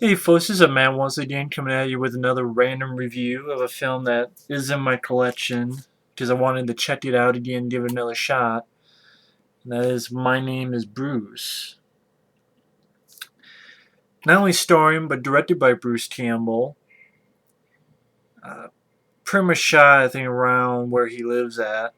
Hey folks, this is a man once again coming at you with another random review of a film that is in my collection because I wanted to check it out again, give it another shot. And that is My Name is Bruce. Not only starring but directed by Bruce Campbell. Uh, Pretty much shot, I think, around where he lives at.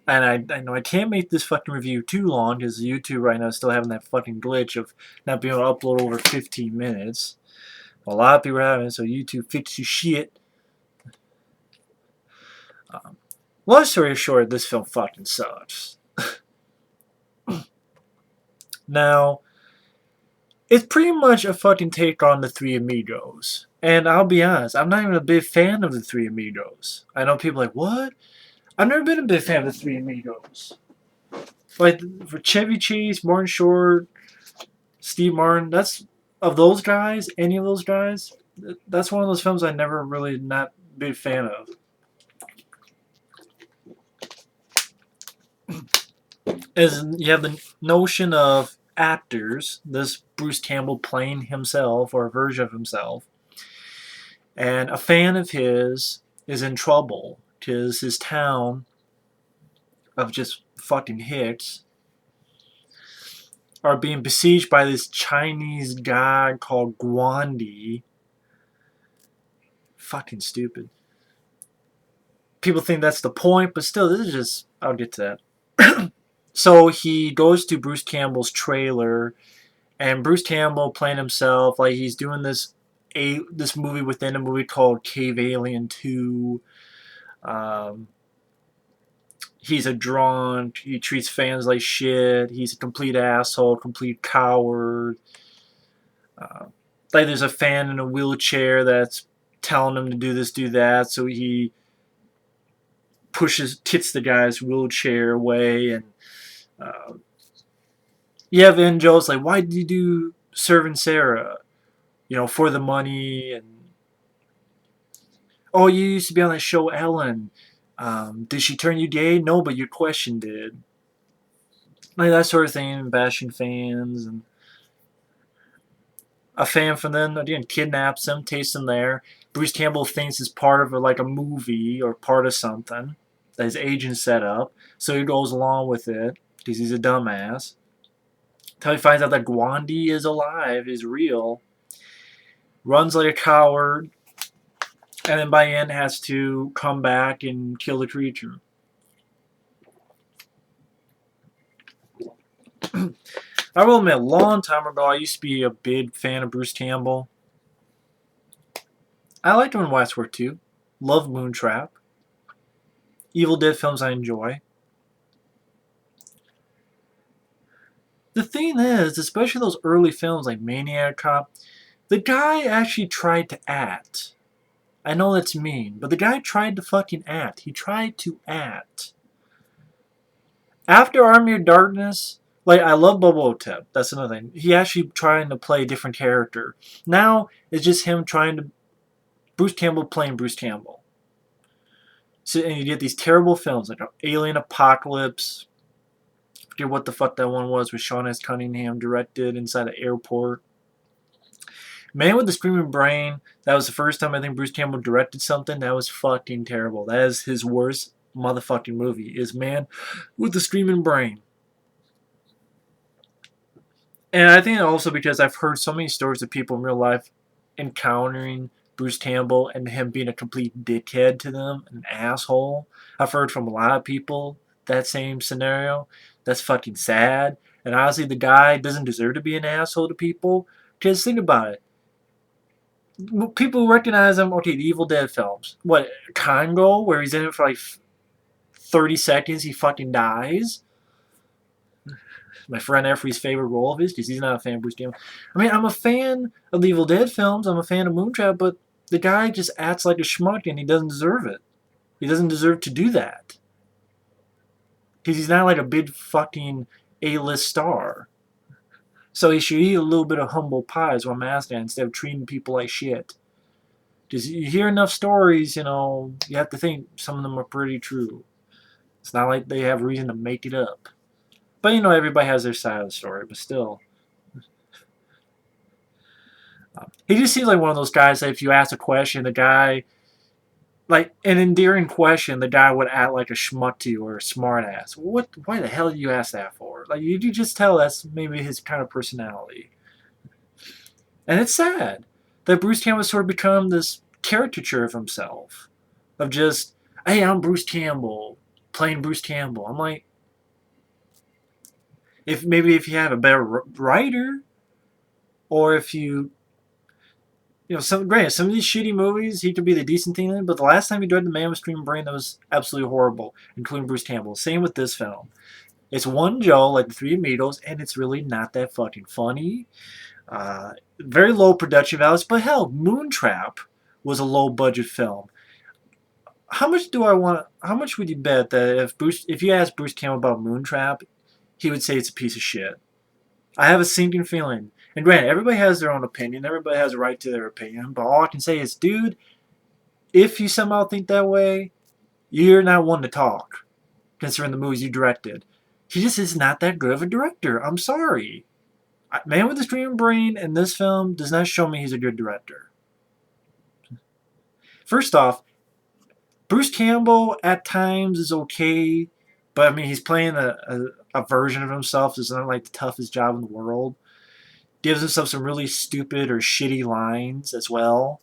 And I know I can't make this fucking review too long because YouTube right now is still having that fucking glitch of not being able to upload over 15 minutes. A lot of people are having it, so YouTube fix your shit. Um, Long story short, this film fucking sucks. Now, it's pretty much a fucking take on the Three Amigos. And I'll be honest, I'm not even a big fan of the Three Amigos. I know people are like, what? I've never been a big fan of the Three Amigos. Like, for Chevy Chase, Martin Short, Steve Martin, that's, of those guys, any of those guys, that's one of those films I never really not big fan of. As you have the notion of actors, this Bruce Campbell playing himself or a version of himself, and a fan of his is in trouble because his town of just fucking hicks are being besieged by this Chinese god called Guandi. Fucking stupid. People think that's the point, but still, this is just. I'll get to that. So he goes to Bruce Campbell's trailer, and Bruce Campbell playing himself, like he's doing this movie within a movie called Cave Alien 2. Um, he's a drunk. He treats fans like shit. He's a complete asshole, complete coward. Uh, like there's a fan in a wheelchair that's telling him to do this, do that, so he kicks the guy's wheelchair away, and uh, you have Joe's like, why did you do Serving Sarah? You know, for the money, and oh, you used to be on that show Ellen. Did she turn you gay? No, but your question did. Like that sort of thing, bashing fans, and a fan from them again kidnaps him, takes him there. Bruce Campbell thinks it's part of like a movie or part of something that his agent set up, so he goes along with it because he's a dumbass. Until he finds out that Guandi is alive, is real, runs like a coward, and then by the end has to come back and kill the creature. I will admit, a long time ago, I used to be a big fan of Bruce Campbell. I liked him in Westworld too. Love Moontrap. Evil Dead films I enjoy. The thing is, especially those early films like Maniac Cop, the guy actually tried to act. I know that's mean, but the guy tried to fucking act. He tried to act. After Army of Darkness, like I love Bobo Tep. That's another thing. He actually trying to play a different character. Now it's just him trying to Bruce Campbell playing Bruce Campbell. So and you get these terrible films like Alien Apocalypse. I forget what the fuck that one was with Sean S. Cunningham directed inside an airport. Man with the Screaming Brain. That was the first time I think Bruce Campbell directed something. That was fucking terrible. That is his worst motherfucking movie. Is Man with the Screaming Brain. And I think also because I've heard so many stories of people in real life encountering Bruce Campbell and him being a complete dickhead to them, an asshole. I've heard from a lot of people that same scenario. That's fucking sad. And honestly, the guy doesn't deserve to be an asshole to people. Because think about it. People recognize him, okay, the Evil Dead films. What, Congo, where he's in it for like 30 seconds, he fucking dies? My friend Effrey's favorite role of his because he's not a fan of Bruce Campbell. I mean, I'm a fan of the Evil Dead films. I'm a fan of Moontrap, but the guy just acts like a schmuck and he doesn't deserve it. He doesn't deserve to do that. Because he's not like a big fucking A-list star. So he should eat a little bit of humble pie is what I'm asking instead of treating people like shit. Because you hear enough stories, you know, you have to think some of them are pretty true. It's not like they have reason to make it up. But, you know, everybody has their side of the story, but still. He just seems like one of those guys that if you ask a question, the guy, like an endearing question, the guy would act like a schmuck to you or a smartass. What? Why the hell did you ask that for? Like you just tell that's maybe his kind of personality, and it's sad that Bruce Campbell sort of become this caricature of himself, of just, hey, I'm Bruce Campbell playing Bruce Campbell. I'm like, if you have a better writer, or if some of these shitty movies, he could be the decent thing in it, but the last time he did The Man with Screaming Brain, that was absolutely horrible, including Bruce Campbell. Same with this film. It's one Joe, like the Three Amigos, and it's really not that fucking funny. Very low production values, but hell, Moontrap was a low budget film. How much would you bet that if you asked Bruce Campbell about Moontrap, he would say it's a piece of shit? I have a sinking feeling. And granted, everybody has their own opinion. Everybody has a right to their opinion. But all I can say is, dude, if you somehow think that way, you're not one to talk, considering the movies you directed. He just is not that good of a director. I'm sorry. Man with the Screaming Brain in this film does not show me he's a good director. First off, Bruce Campbell at times is okay, but I mean, he's playing a version of himself that's not like the toughest job in the world. Gives himself some really stupid or shitty lines as well.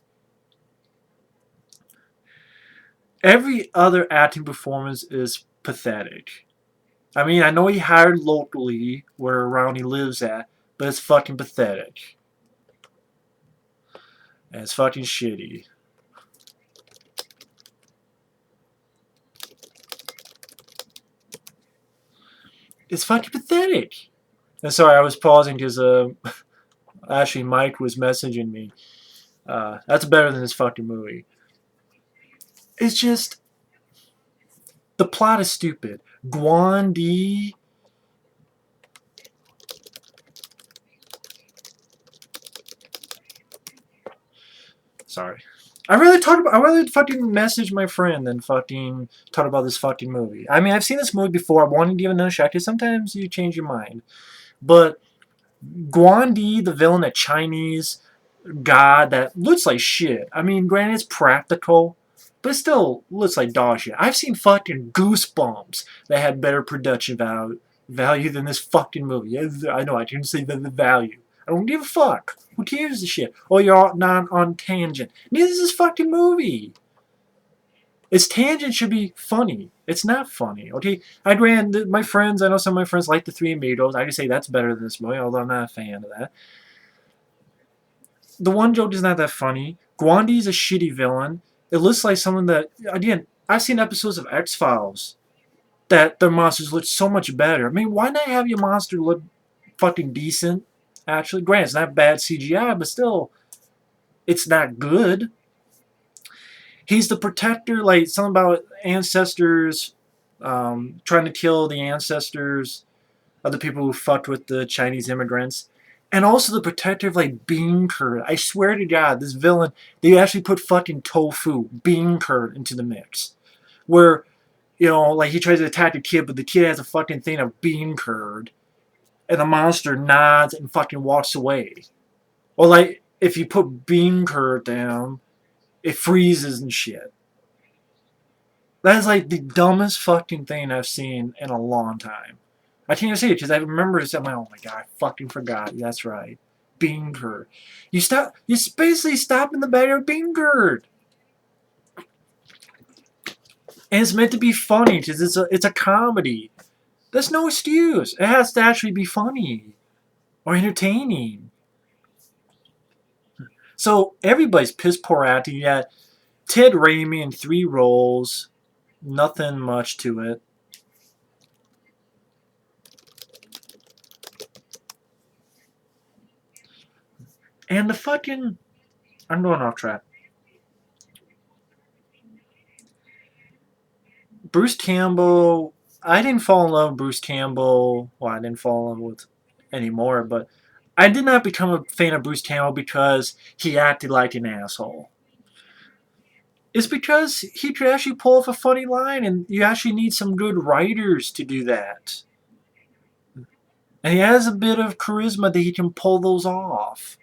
Every other acting performance is pathetic. I mean, I know he hired locally where around he lives at, but it's fucking pathetic. And it's fucking shitty. It's fucking pathetic. And sorry, I was pausing because actually Mike was messaging me. That's better than this fucking movie. It's just the plot is stupid. Guan Di. Sorry. I rather fucking message my friend than fucking talk about this fucking movie. I mean, I've seen this movie before. I wanted to give it another shot because sometimes you change your mind. But Guan Di, the villain, a Chinese god that looks like shit. I mean, granted, it's practical, but it still looks like dog shit. I've seen fucking Goosebumps that had better production value than this fucking movie. I know, I didn't say the value. I don't give a fuck. Who cares the shit? Oh, you're not on tangent. Neither is this fucking movie. Its tangent should be funny. It's not funny, okay? I know some of my friends like the Three Amigos. I can say that's better than this movie, although I'm not a fan of that. The one joke is not that funny. Gwandi's a shitty villain. It looks like someone that, again, I've seen episodes of X-Files that their monsters look so much better. I mean, why not have your monster look fucking decent? Actually, granted, it's not bad CGI, but still, it's not good. He's the protector, like something about ancestors, trying to kill the ancestors of the people who fucked with the Chinese immigrants. And also the protector of like bean curd. I swear to God, this villain, they actually put fucking tofu, bean curd into the mix. Where, like he tries to attack a kid, but the kid has a fucking thing of bean curd. And the monster nods and fucking walks away. Or like, if you put bean curd down, it freezes and shit. That is like the dumbest fucking thing I've seen in a long time. I can't even say it because I remember it. I'm like, oh my god, I fucking forgot. That's right. Bean curd. You basically stopping the bag of bean curd. And it's meant to be funny because it's a comedy. That's no excuse. It has to actually be funny or entertaining. So everybody's piss poor acting. Yet Ted Raimi in 3 roles. Nothing much to it. And the fucking... I'm going off track. Bruce Campbell... I didn't fall in love with Bruce Campbell. Well, I didn't fall in love with anymore, but I did not become a fan of Bruce Campbell because he acted like an asshole. It's because he could actually pull off a funny line, and you actually need some good writers to do that. And he has a bit of charisma that he can pull those off.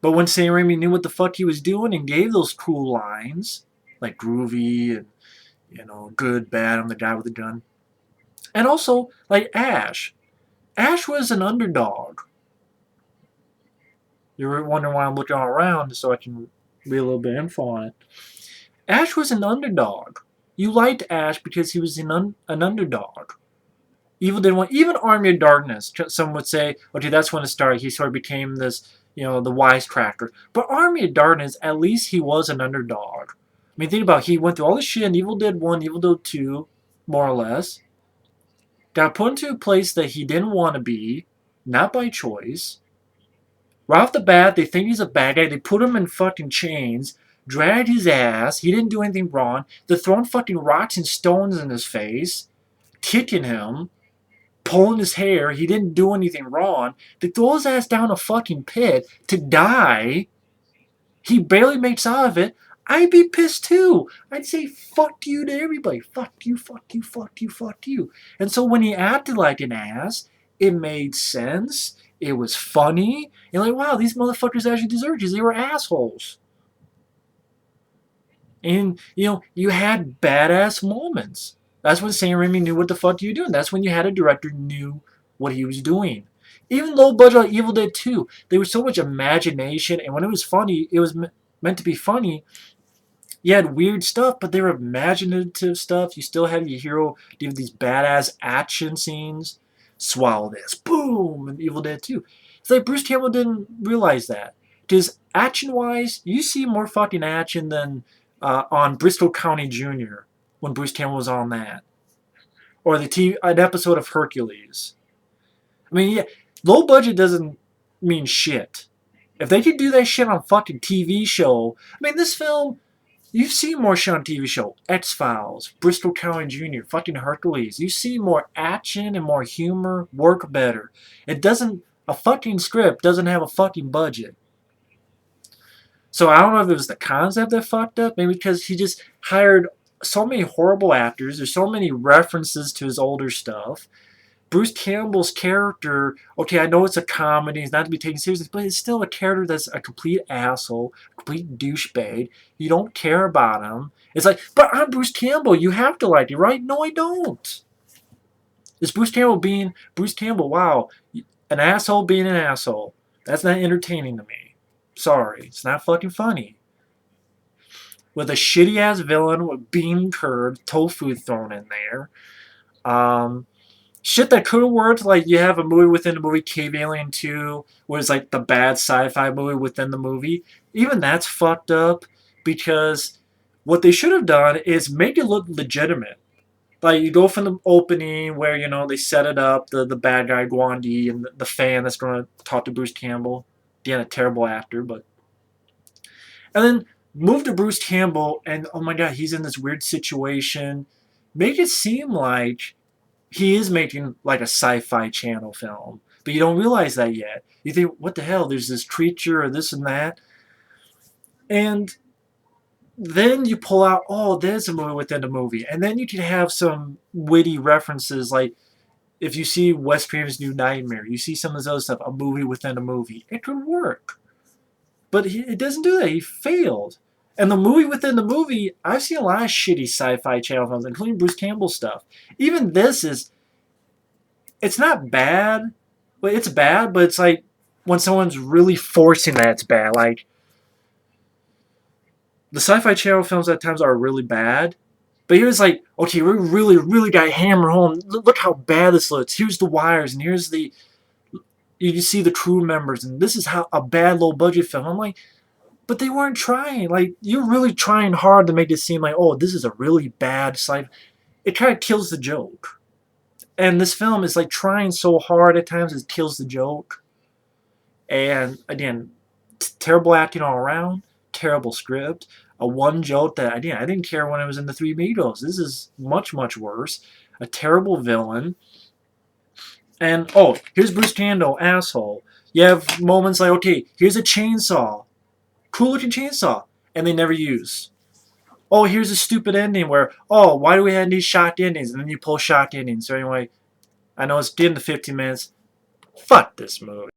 But when Sam Raimi knew what the fuck he was doing and gave those cool lines, like groovy and, good, bad, I'm the guy with the gun. And also, like Ash. Ash was an underdog. You were wondering why I'm looking all around so I can be a little bit info on it. Ash was an underdog. You liked Ash because he was an underdog. Evil didn't want, even Army of Darkness. Some would say, okay, that's when it started. He sort of became this, the wisecracker. But Army of Darkness, at least he was an underdog. I mean, think about it. He went through all this shit in Evil Dead 1, Evil Dead 2, more or less. Got put into a place that he didn't want to be, not by choice. Right off the bat, they think he's a bad guy. They put him in fucking chains, dragged his ass. He didn't do anything wrong. They're throwing fucking rocks and stones in his face, kicking him, pulling his hair. He didn't do anything wrong. They throw his ass down a fucking pit to die. He barely makes out of it. I'd be pissed too. I'd say fuck you to everybody. Fuck you, fuck you, fuck you, fuck you. And so when he acted like an ass, it made sense. It was funny. You're like, wow, these motherfuckers actually deserved you. They were assholes. And, you had badass moments. That's when Sam Raimi knew what the fuck you were doing. That's when you had a director who knew what he was doing. Even low budget like Evil Dead 2, there was so much imagination. And when it was funny, it was meant to be funny. You had weird stuff, but they were imaginative stuff. You still had your hero do these badass action scenes. Swallow this. Boom! And Evil Dead 2. It's like Bruce Campbell didn't realize that. Because action-wise, you see more fucking action than on Bristol County Jr. when Bruce Campbell was on that. Or an episode of Hercules. I mean, yeah, low budget doesn't mean shit. If they could do that shit on a fucking TV show, I mean, this film, you've seen more shit on TV show. X-Files, Bristol County Jr., fucking Hercules. You see more action and more humor work better. A fucking script doesn't have a fucking budget. So I don't know if it was the concept that fucked up. Maybe because he just hired so many horrible actors. There's so many references to his older stuff. Bruce Campbell's character, okay, I know it's a comedy, it's not to be taken seriously, but it's still a character that's a complete asshole, a complete douchebag. You don't care about him. It's like, but I'm Bruce Campbell, you have to like it, right? No, I don't. It's Bruce Campbell being Bruce Campbell. Wow, an asshole being an asshole. That's not entertaining to me. Sorry, it's not fucking funny. With a shitty-ass villain with bean curd, tofu thrown in there. Shit that could have worked, like you have a movie within the movie, Cave Alien 2, where it's like the bad sci-fi movie within the movie. Even that's fucked up, because what they should have done is make it look legitimate. Like, you go from the opening where, they set it up, the bad guy, Guandi, and the fan that's going to talk to Bruce Campbell. Again, a terrible actor, but... And then move to Bruce Campbell, and oh my god, he's in this weird situation. Make it seem like he is making like a sci-fi channel film, but you don't realize that yet. You think, what the hell, there's this creature or this and that. And then you pull out, oh, there's a movie within a movie. And then you can have some witty references, like if you see Wes Craven's New Nightmare, you see some of this other stuff, a movie within a movie. It could work. But it doesn't do that. He failed. And the movie within the movie, I've seen a lot of shitty sci-fi channel films, including Bruce Campbell stuff. Even this it's not bad, but it's bad, but it's like when someone's really forcing that it's bad. Like, the sci-fi channel films at times are really bad, but here's like, okay, we really, really got to hammer home. Look how bad this looks. Here's the wires, and here's you can see the crew members, and this is how a bad low-budget film. I'm like, but they weren't trying. Like, you're really trying hard to make it seem like, oh, this is a really bad sci-fi. It kind of kills the joke. And this film is like trying so hard at times it kills the joke. And again, terrible acting all around, terrible script, a one joke that again I didn't care when I was in the Three Amigos. This is much, much worse. A terrible villain. And oh, here's Bruce Campbell, asshole. You have moments like, okay, here's a chainsaw. Cool looking chainsaw. And they never use. Oh, here's a stupid ending where, oh, why do we have these shocked endings? And then you pull shocked endings. So anyway, I know it's getting to 15 minutes. Fuck this movie.